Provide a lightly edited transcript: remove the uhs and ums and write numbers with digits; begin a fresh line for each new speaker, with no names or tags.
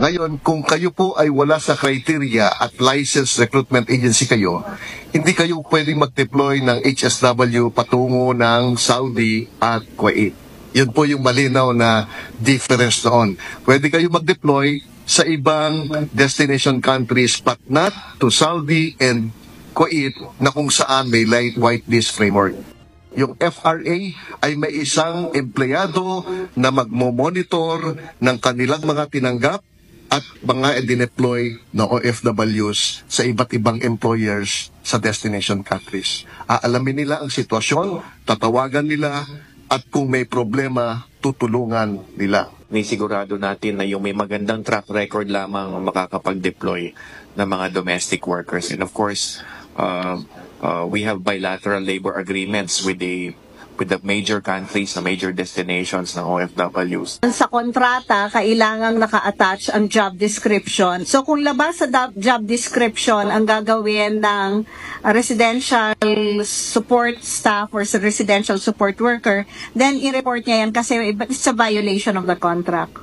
Ngayon, kung kayo po ay wala sa criteria at licensed recruitment agency kayo, hindi kayo pwedeng mag-deploy ng HSW patungo ng Saudi at Kuwait. Yun po yung malinaw na difference noon. Pwede kayo mag-deploy sa ibang destination countries but not to Saudi and Kuwait na kung saan may light white list framework. Yung FRA ay may isang empleyado na magmo-monitor ng kanilang mga tinanggap at mga dineploy na OFWs sa iba't ibang employers sa destination countries. Aalamin nila ang sitwasyon, tatawagan nila, at kung may problema, tutulungan nila.
Nisigurado natin na yung may magandang track record lamang makakapag-deploy ng mga domestic workers. And of course, we have bilateral labor agreements with the major countries, na major destinations ng OFWs.
Sa kontrata, kailangang naka-attach ang job description. So kung labas sa job description ang gagawin ng residential support staff or residential support worker, then i-report niya yan kasi it's a violation of the contract.